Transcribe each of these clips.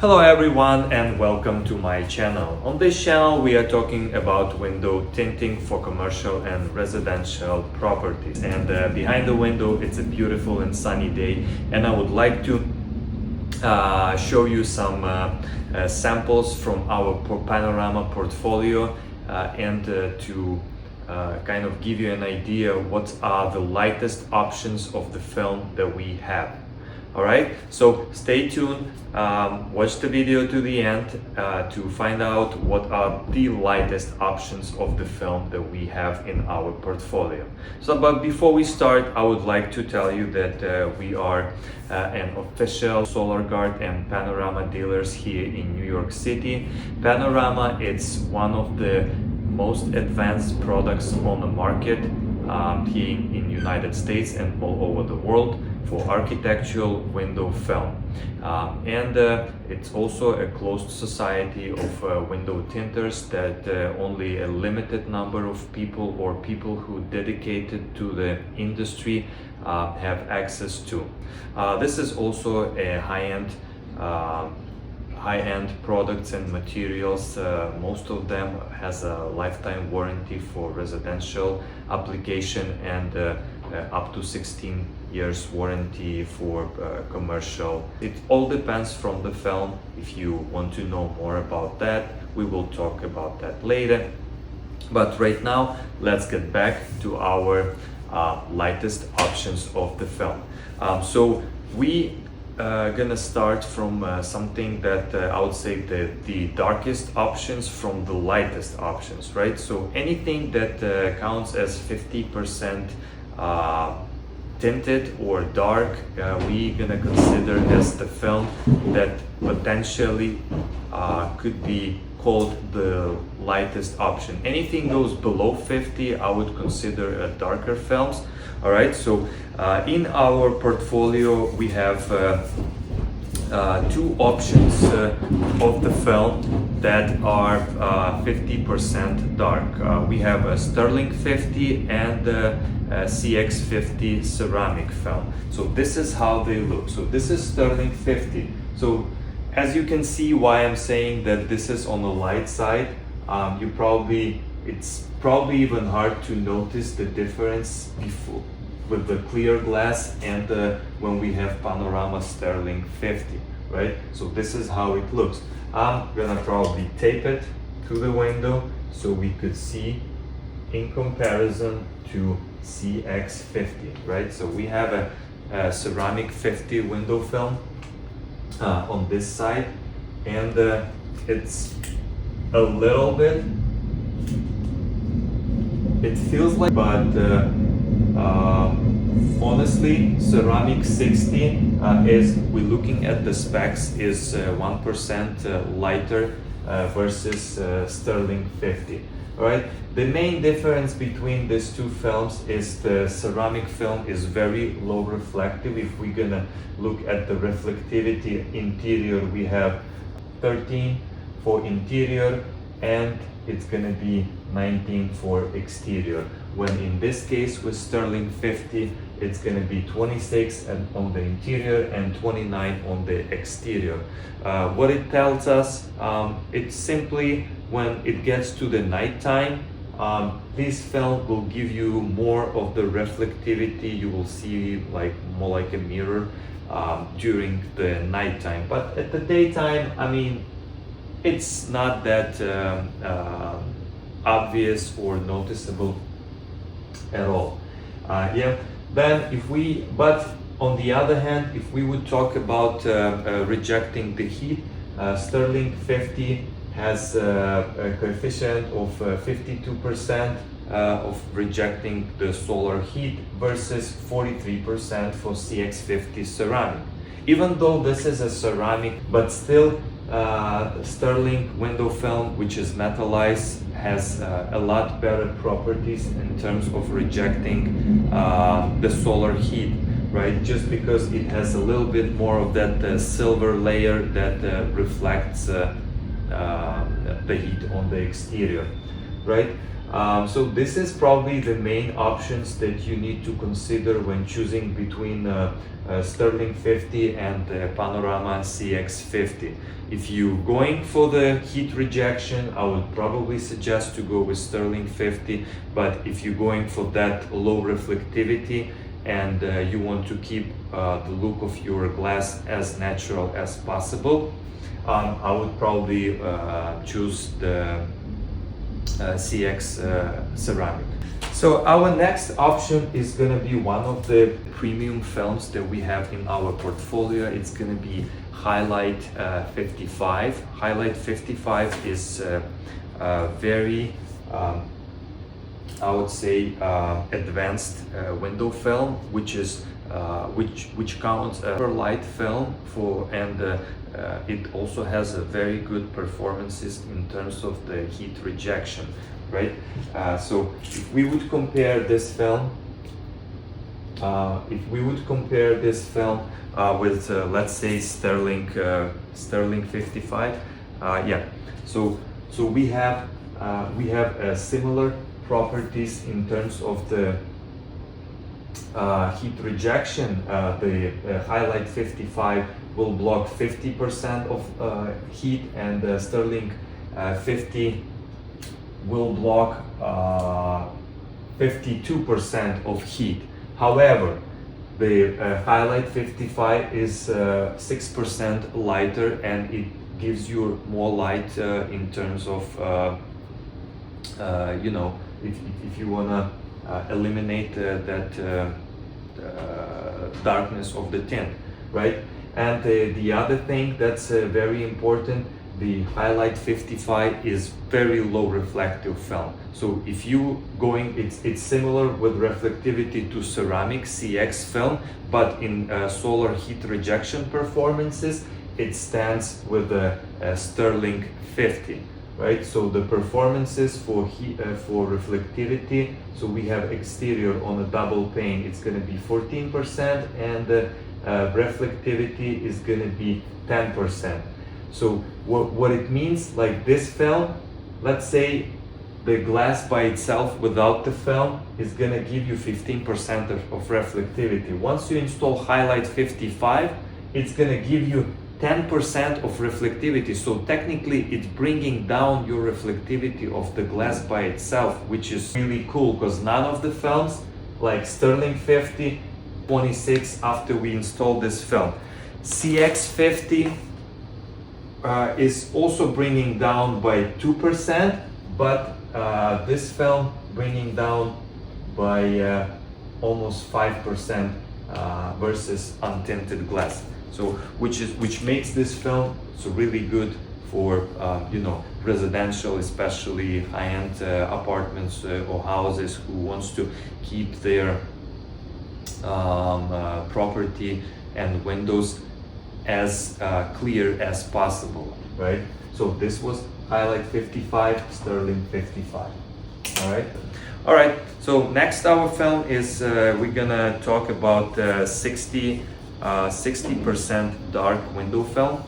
Hello everyone and welcome to my channel. On this channel we are talking about window tinting for commercial and residential properties. And behind the window it's a beautiful and sunny day, and I would like to show you some samples from our Panorama portfolio and to kind of give you an idea what are the lightest options of the film that we have. Alright, so stay tuned, watch the video to the end to find out what are the lightest options of the film that we have in our portfolio. But before we start, I would like to tell you that we are an official SolarGuard and Panorama dealers here in New York City. Panorama is one of the most advanced products on the market here in United States and all over the world for architectural window film. It's also a closed society of window tinters that only a limited number of people or people who dedicated to the industry have access to. This is also a high-end products and materials. Most of them has a lifetime warranty for residential application and up to 16 years warranty for commercial. It all depends from the film. If you want to know more about that, we will talk about that later. But right now, let's get back to our lightest options of the film. So we gonna start from something that I would say the darkest options from the lightest options, right? So anything that counts as 50% tinted or dark, we gonna consider as the film that potentially could be called the lightest option. Anything goes below 50, I would consider darker films. All right, so in our portfolio we have two options of the film that are 50% dark. We have a Sterling 50 and CX50 ceramic film. So this is how they look. So this is Sterling 50. So as you can see why I'm saying that this is on the light side, it's probably even hard to notice the difference before with the clear glass and when we have Panorama Sterling 50, right? So this is how it looks. I'm gonna probably tape it to the window so we could see in comparison to CX50, right? So we have a ceramic 50 window film on this side, and it's a little bit, it feels like, but honestly, ceramic 60 is, we're looking at the specs, is 1% lighter versus Sterling 50. All right. The main difference between these two films is the ceramic film is very low reflective. If we're gonna look at the reflectivity interior, we have 13 for interior and it's gonna be 19 for exterior. When in this case with Sterling 50, it's gonna be 26 on the interior and 29 on the exterior. What it tells us, it's simply when it gets to the nighttime, this film will give you more of the reflectivity. You will see like more like a mirror during the nighttime. But at the daytime, I mean, it's not that obvious or noticeable at all. Then but on the other hand, if we would talk about rejecting the heat, Sterling 50 has a coefficient of 52% of rejecting the solar heat versus 43% for CX50 ceramic. Even though this is a ceramic, but still Sterling window film, which is metallized, has a lot better properties in terms of rejecting the solar heat, right? Just because it has a little bit more of that silver layer that reflects the heat on the exterior, right? So this is probably the main options that you need to consider when choosing between Sterling 50 and Panorama CX50. If you're going for the heat rejection, I would probably suggest to go with Sterling 50, but if you're going for that low reflectivity and you want to keep the look of your glass as natural as possible, I would probably choose the CX ceramic. So our next option is going to be one of the premium films that we have in our portfolio. It's going to be Highlight 55. Highlight 55 is very, I would say, advanced window film, which is which counts a light film for, and it also has a very good performances in terms of the heat rejection, right? So if we would compare this film, with let's say Sterling 55, yeah. So we have similar properties in terms of the heat rejection. The Highlight 55 will block 50% of heat, and Sterling 50 will block 52% of heat. However, the Highlight 55 is 6% lighter, and it gives you more light in terms of you know, if you wanna eliminate that darkness of the tint, right? And the other thing that's very important, the Highlight 55 is very low reflective film. So if you going, it's similar with reflectivity to ceramic CX film, but in solar heat rejection performances, it stands with the Sterling 50. Right, so the performances for heat, for reflectivity, so we have exterior on a double pane, it's going to be 14%, and the reflectivity is going to be 10%. So what it means, like this film, let's say the glass by itself without the film is going to give you 15% of reflectivity. Once you install Highlight 55, it's going to give you 10% of reflectivity. So technically it's bringing down your reflectivity of the glass by itself, which is really cool, because none of the films like Sterling 50, 26 after we install this film. CX50 is also bringing down by 2%, but this film bringing down by almost 5% versus untinted glass. So which makes this film so really good for you know, residential, especially high-end apartments or houses who wants to keep their property and windows as clear as possible, right? So this was Highlight 55, Sterling 55. All right. So next our film is we're gonna talk about 60% dark window film.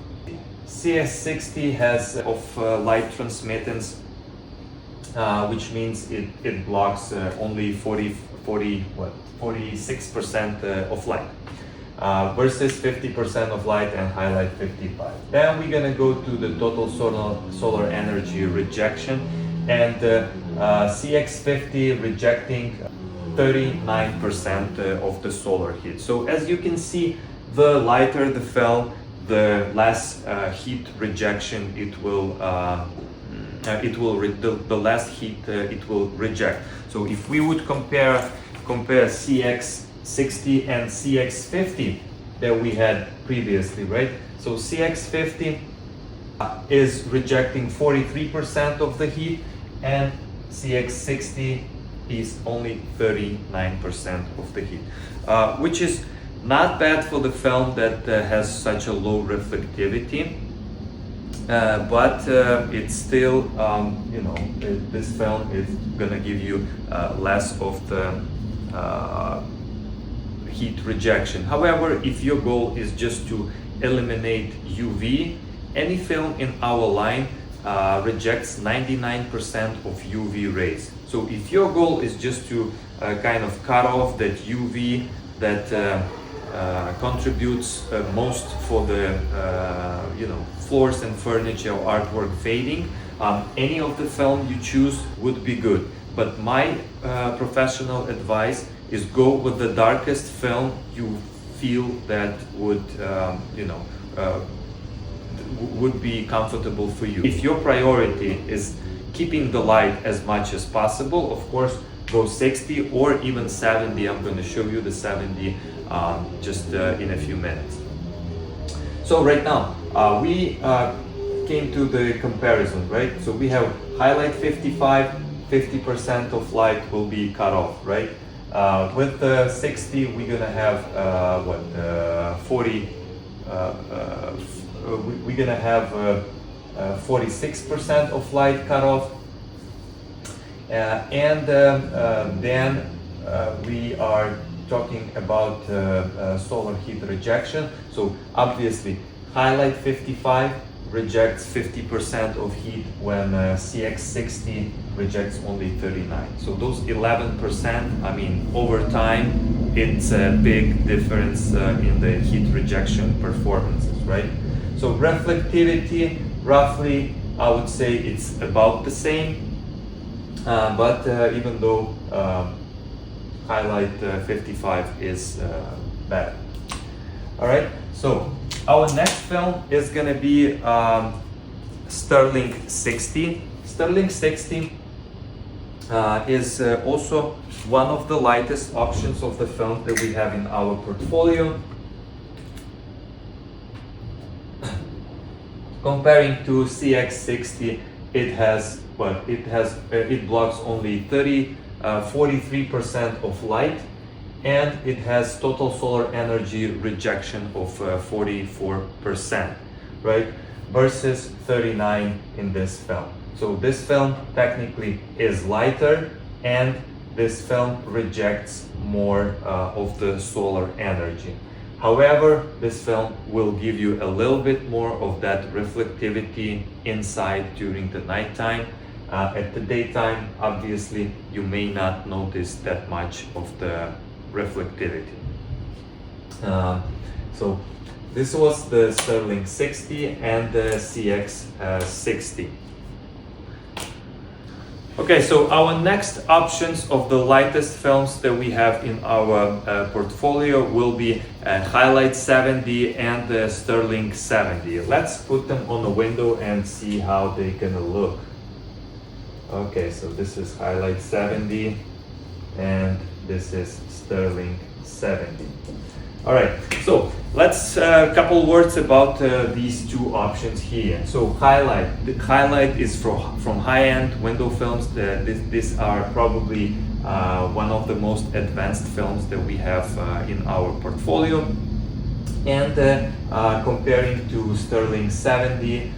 CS60 has of light transmittance, which means it blocks only 46% of light, versus 50% of light and Highlight 55. Then we're gonna go to the total solar energy rejection, and CX50 rejecting 39% of the solar heat. So as you can see, the lighter the film, the less heat rejection it will the less heat it will reject. So if we would compare CX60 and CX50 that we had previously, right? So CX50 is rejecting 43% of the heat, and CX60 is only 39% of the heat, which is not bad for the film that has such a low reflectivity, but it's still, you know, this film is gonna give you less of the heat rejection. However, if your goal is just to eliminate UV, any film in our line rejects 99% of UV rays. So if your goal is just to kind of cut off that UV that contributes most for the floors and furniture or artwork fading, any of the film you choose would be good. But my professional advice is go with the darkest film you feel that would would be comfortable for you. If your priority is keeping the light as much as possible, of course go 60 or even 70. I'm going to show you the 70 just in a few minutes. So right now we came to the comparison, right? So we have highlight 55, 50% of light will be cut off, right? With the 60 we're gonna have 40 we're gonna have 46% of light cut off, and then we are talking about solar heat rejection. So obviously highlight 55 rejects 50% of heat when CX60 rejects only 39. So those 11%, I mean, over time, it's a big difference in the heat rejection performances, right? So reflectivity, roughly, I would say it's about the same, but even though highlight 55 is better. All right, so our next film is gonna be Sterling 60. Sterling 60 is also one of the lightest options of the film that we have in our portfolio. Comparing to CX60, it blocks only 43% of light, and it has total solar energy rejection of 44%, right? Versus 39 in this film. So this film technically is lighter, and this film rejects more of the solar energy. However, this film will give you a little bit more of that reflectivity inside during the nighttime. At the daytime, obviously, you may not notice that much of the reflectivity. So this was the Sterling 60 and the CX60. Okay, so our next options of the lightest films that we have in our portfolio will be Highlight 70 and the Sterling 70. Let's put them on the window and see how they're gonna look. Okay, so this is Highlight 70 and this is Sterling 70. All right, so let's couple words about these two options here. So the highlight is from high-end window films. These are probably one of the most advanced films that we have in our portfolio. And comparing to Sterling 70,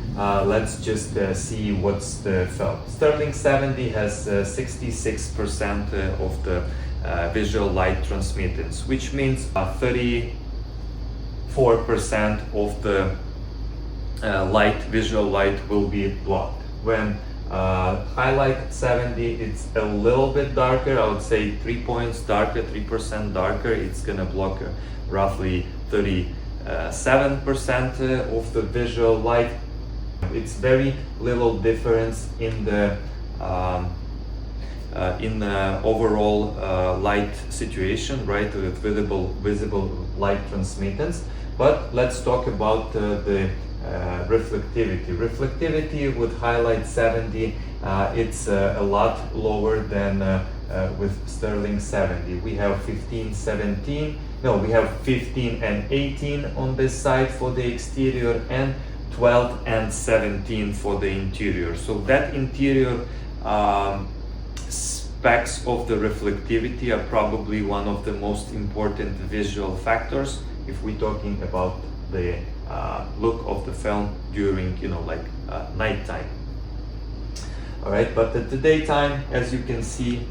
let's just see what's the film. Sterling 70 has 66% of the visual light transmittance, which means 34% of the visual light will be blocked. When Highlight 70, it's a little bit darker. I would say 3 points darker, 3% darker. It's gonna block roughly 37% of the visual light. It's very little difference in the overall light situation, right, with visible light transmittance. But let's talk about the reflectivity. Reflectivity with Highlight 70, it's a lot lower than with Sterling 70. We have 15 and 18 on this side for the exterior, and 12 and 17 for the interior. So that interior specs of the reflectivity are probably one of the most important visual factors if we're talking about the look of the film during nighttime. All right, but at the daytime, as you can see,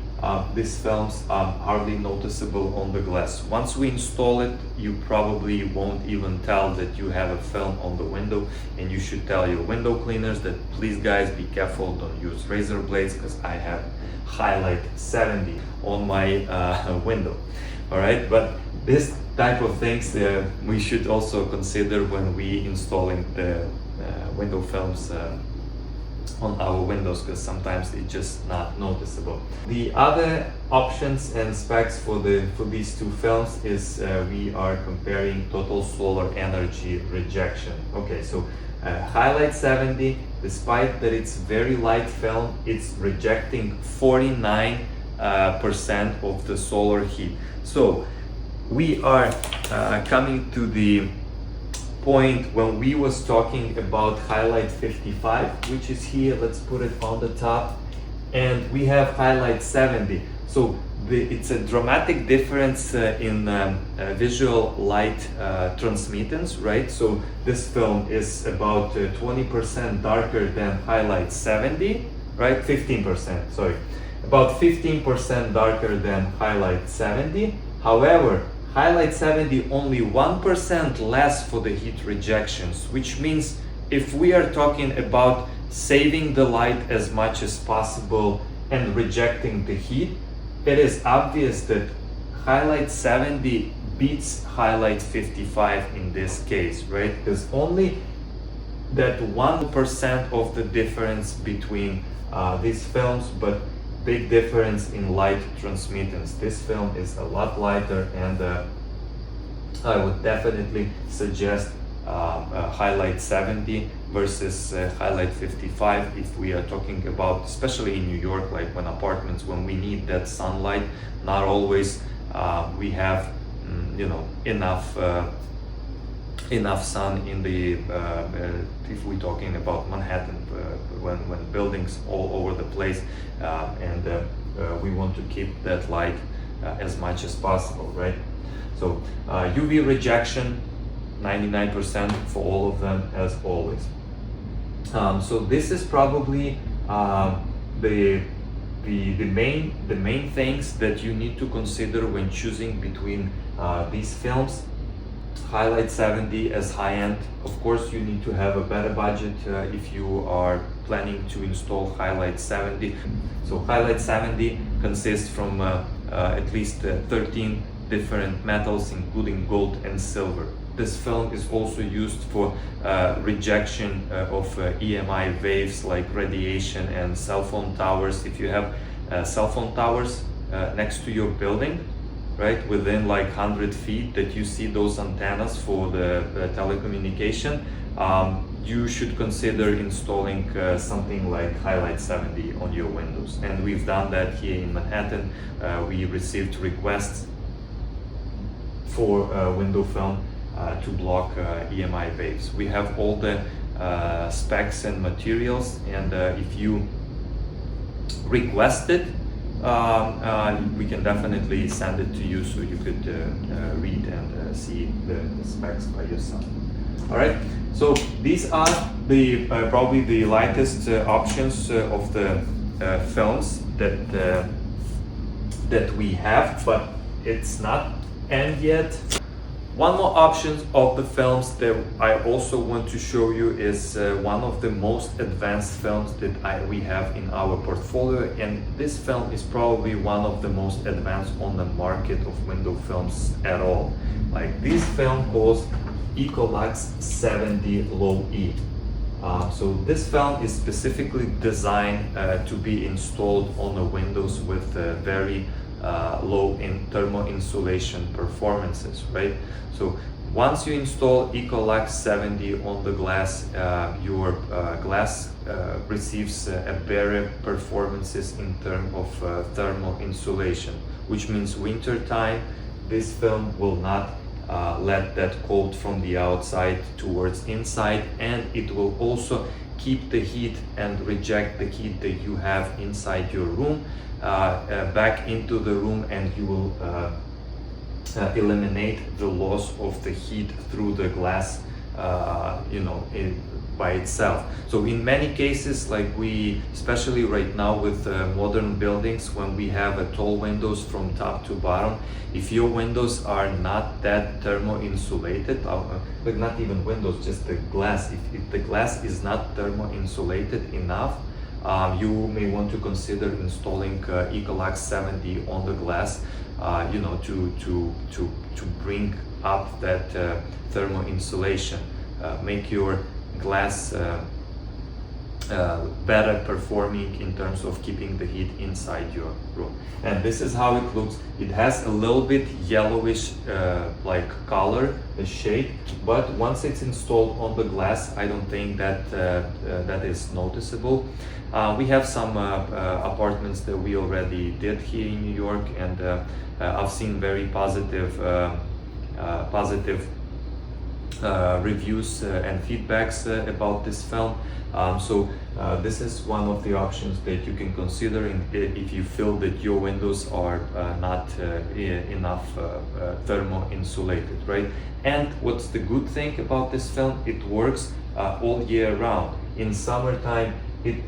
these films are hardly noticeable on the glass. Once we install it, you probably won't even tell that you have a film on the window, and you should tell your window cleaners that please guys be careful, don't use razor blades, because I have highlight 70 on my window. All right, but this type of things we should also consider when we installing the window films on our windows, because sometimes it's just not noticeable. The other options and specs for these two films is we are comparing total solar energy rejection. Okay, so highlight 70, despite that it's very light film, it's rejecting 49% of the solar heat. So we are coming to the point when we was talking about highlight 55, which is here. Let's put it on the top, and we have highlight 70. So it's a dramatic difference in visual light transmittance, right? So this film is about 20% darker than highlight 70, right? 15%, sorry, about 15% darker than highlight 70. However, highlight 70 only 1% less for the heat rejections, which means if we are talking about saving the light as much as possible and rejecting the heat, it is obvious that highlight 70 beats highlight 55 in this case, right? Because only that 1% of the difference between these films, but big difference in light transmittance. This film is a lot lighter, and I would definitely suggest highlight 70 versus highlight 55 if we are talking about, especially in New York, like when apartments, when we need that sunlight, not always we have enough sun in the if we're talking about Manhattan, when buildings all over the place, and we want to keep that light as much as possible, right? So UV rejection 99% for all of them, as always. So this is probably the main things that you need to consider when choosing between these films. Highlight 70 as high-end. Of course, you need to have a better budget if you are planning to install highlight 70. So highlight 70 consists from at least 13 different metals, including gold and silver. This film is also used for rejection of EMI waves like radiation and cell phone towers. If you have cell phone towers next to your building, right, within like 100 feet that you see those antennas for the telecommunication, you should consider installing something like highlight 70 on your windows. And we've done that here in Manhattan. We received requests for window film to block EMI waves. We have all the specs and materials, and if you request it, we can definitely send it to you so you could read and see the specs by yourself. All right, so these are the probably the lightest options of the films that we have, but it's not end yet. One more option of the films that I also want to show you is one of the most advanced films that we have in our portfolio, and this film is probably one of the most advanced on the market of window films at all. Like this film calls Ecolux 70 Low E. So this film is specifically designed to be installed on the windows with very low in thermal insulation performances, right? So once you install Ecolux 70 on the glass, your glass receives a better performances in terms of thermal insulation, which means winter time this film will not let that cold from the outside towards inside, and it will also keep the heat and reject the heat that you have inside your room back into the room, and you will eliminate the loss of the heat through the glass by itself. So in many cases, like especially right now with modern buildings, when we have tall windows from top to bottom, if your windows are not that thermo-insulated, but not even windows, just the glass, if the glass is not thermo-insulated enough, you may want to consider installing Ecolax 70 on the glass, to bring up that thermal insulation, make your glass better performing in terms of keeping the heat inside your room. And this is how it looks. It has a little bit yellowish like color, the shade, but once it's installed on the glass, I don't think that that is noticeable. We have some apartments that we already did here in New York, and I've seen very positive reviews and feedbacks about this film. So this is one of the options that you can consider if you feel that your windows are not enough thermo insulated, right? And what's the good thing about this film? It works all year round. In summertime, it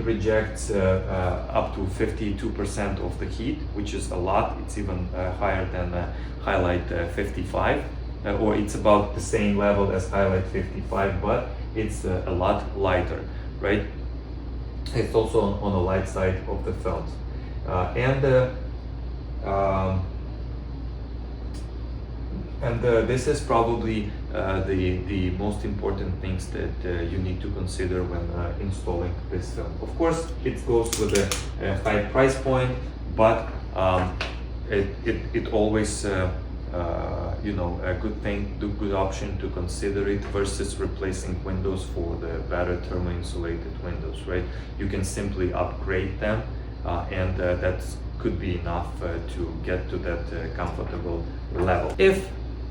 rejects up to 52% of the heat, which is a lot. It's even higher than Highlight 55, or it's about the same level as Highlight 55, but it's a lot lighter, right? It's also on the light side of the films. This is probably the most important things that you need to consider when installing this film. Of course, it goes with a high price point, but it always a good option to consider it versus replacing windows for the better thermo-insulated windows, right? You can simply upgrade them, and that could be enough to get to that comfortable level. If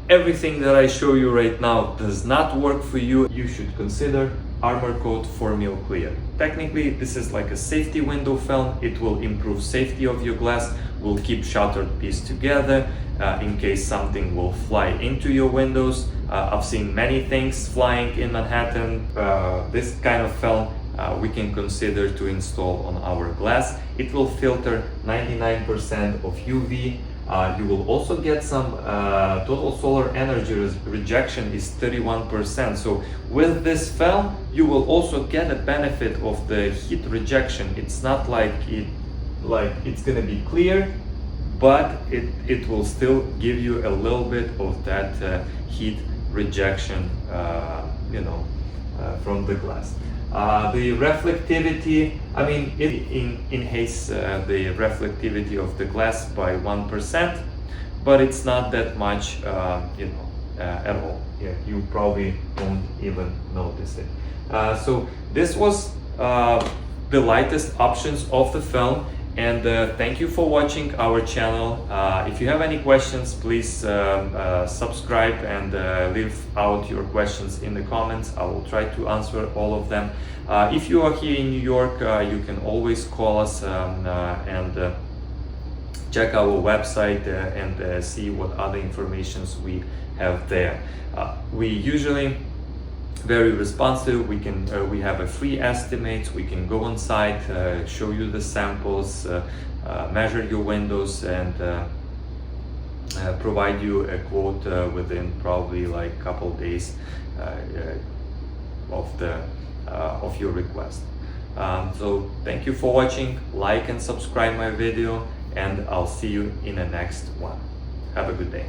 everything that I show you right now does not work for you, you should consider Armor Coat Formil Clear. Technically, this is like a safety window film. It will improve safety of your glass, will keep shattered piece together in case something will fly into your windows. I've seen many things flying in Manhattan. This kind of film we can consider to install on our glass. It will filter 99% of UV. You will also get some total solar energy rejection is 31%. So with this film, you will also get a benefit of the heat rejection. It's not like it's gonna be clear, but it will still give you a little bit of that heat rejection, from the glass. The reflectivity, I mean, it enhances the reflectivity of the glass by 1%, but it's not that much, at all. Yeah, you probably won't even notice it. So this was the lightest options of the film. And thank you for watching our channel. If you have any questions, please subscribe and leave out your questions in the comments. I will try to answer all of them. If you are here in New York, you can always call us and check our website and see what other informations we have there. We usually very responsive. We have a free estimate. We can go on site, show you the samples, measure your windows, and provide you a quote within probably like a couple days of your request. So thank you for watching. Like and subscribe my video, and I'll see you in the next one. Have a good day.